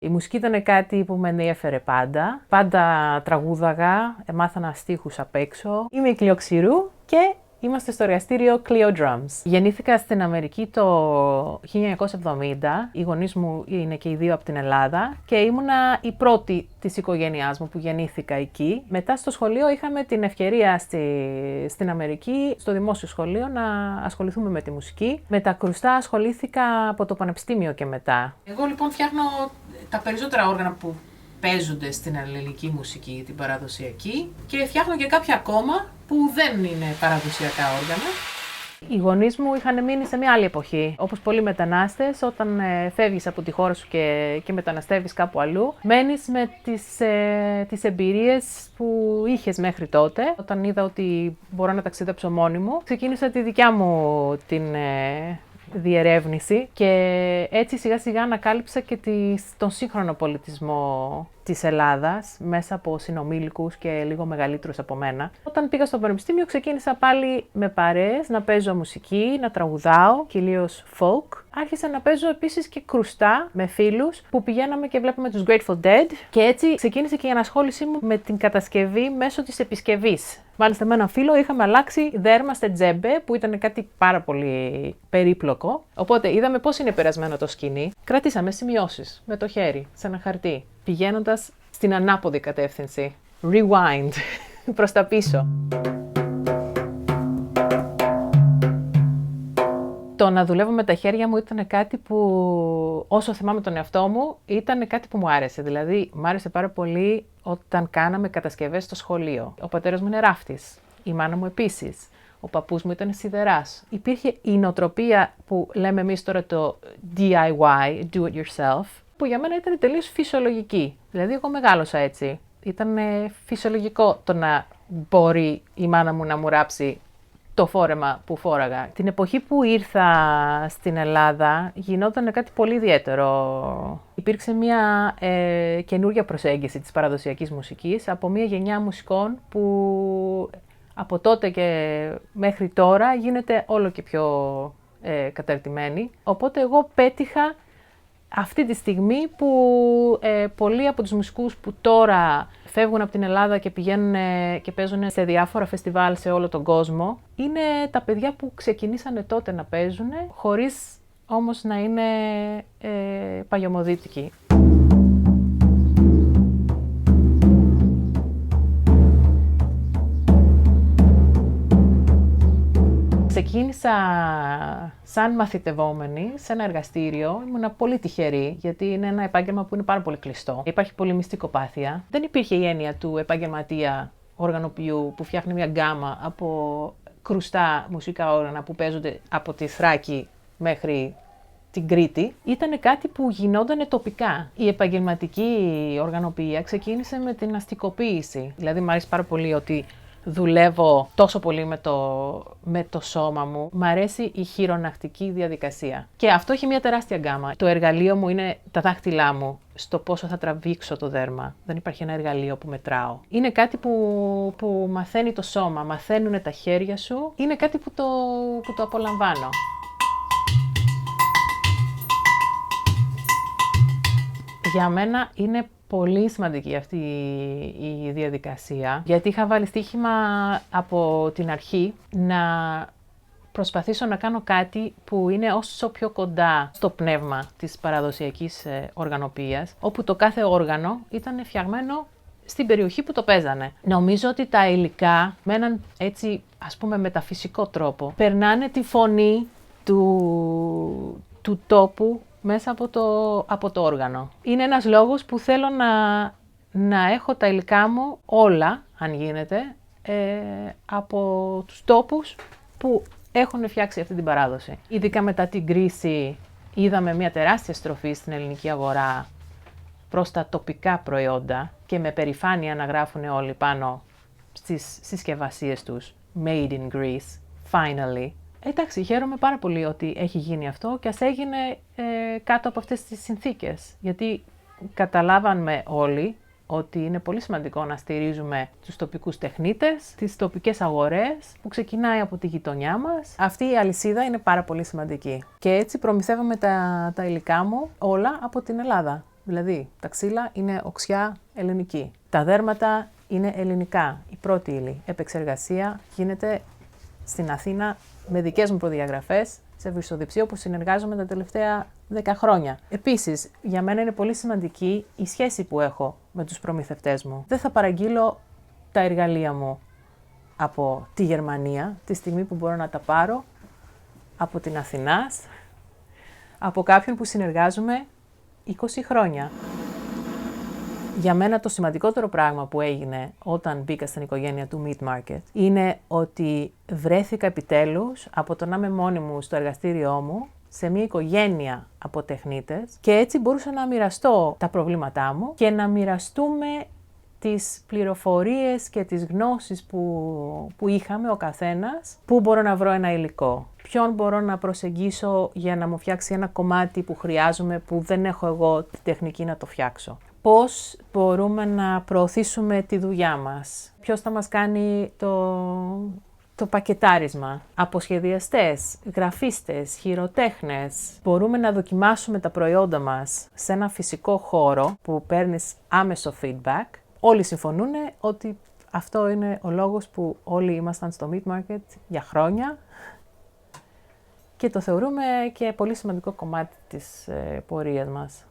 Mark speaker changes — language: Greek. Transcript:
Speaker 1: Η μουσική ήταν κάτι που με ενδιέφερε πάντα. Πάντα τραγούδαγα, έμαθανα στίχους απ' έξω. Είμαι η Κλειό Ξηρού και είμαστε στο εργαστήριο Clio Drums. Γεννήθηκα στην Αμερική το 1970. Οι γονείς μου είναι και οι δύο από την Ελλάδα και ήμουνα η πρώτη της οικογένειάς μου που γεννήθηκα εκεί. Μετά στο σχολείο είχαμε την ευκαιρία στην Αμερική, στο δημόσιο σχολείο, να ασχοληθούμε με τη μουσική. Με τα κρουστά ασχολήθηκα από το πανεπιστήμιο και μετά. Εγώ λοιπόν φτιάχνω τα περισσότερα όργανα που παίζονται στην ελληνική μουσική, την παραδοσιακή, και φτιάχνω και κάποια ακόμα που δεν είναι παραδοσιακά όργανα. Οι γονείς μου είχαν μείνει σε μια άλλη εποχή. Όπως πολλοί μετανάστες, όταν φεύγεις από τη χώρα σου και μεταναστεύεις κάπου αλλού, μένεις με τις εμπειρίες που είχες μέχρι τότε. Όταν είδα ότι μπορώ να ταξιδέψω μόνη μου, ξεκίνησα τη δικιά μου την διερεύνηση και έτσι σιγά σιγά ανακάλυψα και τον σύγχρονο πολιτισμό της Ελλάδας μέσα από συνομήλικους και λίγο μεγαλύτερους από μένα. Όταν πήγα στο πανεπιστήμιο ξεκίνησα πάλι με παρέες να παίζω μουσική, να τραγουδάω, κυρίως folk. Άρχισα να παίζω επίσης και κρουστά με φίλους που πηγαίναμε και βλέπαμε τους Grateful Dead και έτσι ξεκίνησε και η ενασχόλησή μου με την κατασκευή μέσω της επισκευής. Μάλιστα με έναν φίλο είχαμε αλλάξει δέρμα σε τζέμπε που ήταν κάτι πάρα πολύ περίπλοκο. Οπότε είδαμε πώς είναι περασμένο το σκηνή. Κρατήσαμε σημειώσεις με το χέρι σε ένα χαρτί, πηγαίνοντας στην ανάποδη κατεύθυνση. Rewind, προς τα πίσω. Το να δουλεύω με τα χέρια μου ήταν κάτι που, όσο θυμάμαι τον εαυτό μου, ήταν κάτι που μου άρεσε. Δηλαδή, μου άρεσε πάρα πολύ όταν κάναμε κατασκευές στο σχολείο. Ο πατέρας μου είναι ράφτης, η μάνα μου επίσης. Ο παππούς μου ήταν σιδεράς. Υπήρχε η νοοτροπία που λέμε εμείς τώρα το DIY, do it yourself, που για μένα ήταν τελείως φυσιολογική. Δηλαδή, εγώ μεγάλωσα έτσι. Ήταν φυσιολογικό το να μπορεί η μάνα μου να μου ράψει το φόρεμα που φόραγα. Την εποχή που ήρθα στην Ελλάδα γινόταν κάτι πολύ ιδιαίτερο. Υπήρξε μια καινούργια προσέγγιση της παραδοσιακής μουσικής από μια γενιά μουσικών που από τότε και μέχρι τώρα γίνεται όλο και πιο καταρτημένη. Οπότε εγώ πέτυχα αυτή τη στιγμή που πολλοί από τους μουσικούς που τώρα φεύγουν από την Ελλάδα και πηγαίνουν και παίζουν σε διάφορα φεστιβάλ σε όλο τον κόσμο, είναι τα παιδιά που ξεκινήσανε τότε να παίζουν, χωρίς όμως να είναι παλιωμοδίτικοι. Ξεκίνησα σαν μαθητευόμενη σε ένα εργαστήριο. Ήμουν πολύ τυχερή, γιατί είναι ένα επάγγελμα που είναι πάρα πολύ κλειστό. Υπάρχει πολύ μυστικοπάθεια. Δεν υπήρχε η έννοια του επαγγελματία οργανοποιού που φτιάχνει μια γκάμα από κρουστά μουσικά όργανα που παίζονται από τη Θράκη μέχρι την Κρήτη. Ήταν κάτι που γινόταν τοπικά. Η επαγγελματική οργανωπία ξεκίνησε με την αστικοποίηση. Δηλαδή, μου αρέσει πάρα πολύ ότι δουλεύω τόσο πολύ με το σώμα μου. Μ' αρέσει η χειρονακτική διαδικασία. Και αυτό έχει μια τεράστια γκάμα. Το εργαλείο μου είναι τα δάχτυλά μου, στο πόσο θα τραβήξω το δέρμα. Δεν υπάρχει ένα εργαλείο που μετράω. Είναι κάτι που μαθαίνει το σώμα, μαθαίνουν τα χέρια σου. Είναι κάτι που το απολαμβάνω. Για μένα είναι πολύ σημαντική αυτή η διαδικασία, γιατί είχα βάλει στοίχημα από την αρχή να προσπαθήσω να κάνω κάτι που είναι όσο πιο κοντά στο πνεύμα της παραδοσιακής οργανοποίησης, όπου το κάθε όργανο ήταν φτιαγμένο στην περιοχή που το παίζανε. Νομίζω ότι τα υλικά με έναν έτσι ας πούμε μεταφυσικό τρόπο περνάνε τη φωνή του τόπου μέσα από το όργανο. Είναι ένας λόγος που θέλω να έχω τα υλικά μου όλα, αν γίνεται, από τους τόπους που έχουν φτιάξει αυτή την παράδοση. Ειδικά μετά την κρίση είδαμε μια τεράστια στροφή στην ελληνική αγορά προς τα τοπικά προϊόντα και με περηφάνεια να γράφουν όλοι πάνω στις συσκευασίες τους «Made in Greece, finally». Εντάξει, χαίρομαι πάρα πολύ ότι έχει γίνει αυτό και ας έγινε κάτω από αυτές τις συνθήκες. Γιατί καταλάβαμε όλοι ότι είναι πολύ σημαντικό να στηρίζουμε τους τοπικούς τεχνίτες, τις τοπικές αγορές που ξεκινάει από τη γειτονιά μας. Αυτή η αλυσίδα είναι πάρα πολύ σημαντική. Και έτσι προμηθεύαμε τα υλικά μου όλα από την Ελλάδα. Δηλαδή, τα ξύλα είναι οξιά ελληνική. Τα δέρματα είναι ελληνικά. Η πρώτη ύλη. Επεξεργασία γίνεται στην Αθήνα με δικές μου προδιαγραφές, σε βυσσοδιψείο που συνεργάζομαι τα τελευταία 10 χρόνια. Επίσης, για μένα είναι πολύ σημαντική η σχέση που έχω με τους προμηθευτές μου. Δεν θα παραγγείλω τα εργαλεία μου από τη Γερμανία, τη στιγμή που μπορώ να τα πάρω από την Αθηνάς, από κάποιον που συνεργάζομαι 20 χρόνια. Για μένα το σημαντικότερο πράγμα που έγινε όταν μπήκα στην οικογένεια του Meat Market είναι ότι βρέθηκα επιτέλους από το να είμαι μόνη μου στο εργαστήριό μου σε μια οικογένεια από τεχνίτες και έτσι μπορούσα να μοιραστώ τα προβλήματά μου και να μοιραστούμε τις πληροφορίες και τις γνώσεις που είχαμε ο καθένας, πού μπορώ να βρω ένα υλικό, ποιον μπορώ να προσεγγίσω για να μου φτιάξει ένα κομμάτι που χρειάζομαι που δεν έχω εγώ τη τεχνική να το φτιάξω. Πώς μπορούμε να προωθήσουμε τη δουλειά μας, ποιος θα μας κάνει το πακετάρισμα, αποσχεδιαστές, γραφίστες, χειροτέχνες. Μπορούμε να δοκιμάσουμε τα προϊόντα μας σε ένα φυσικό χώρο που παίρνεις άμεσο feedback. Όλοι συμφωνούν ότι αυτό είναι ο λόγος που όλοι ήμασταν στο Meat Market για χρόνια και το θεωρούμε και πολύ σημαντικό κομμάτι της πορείας μας.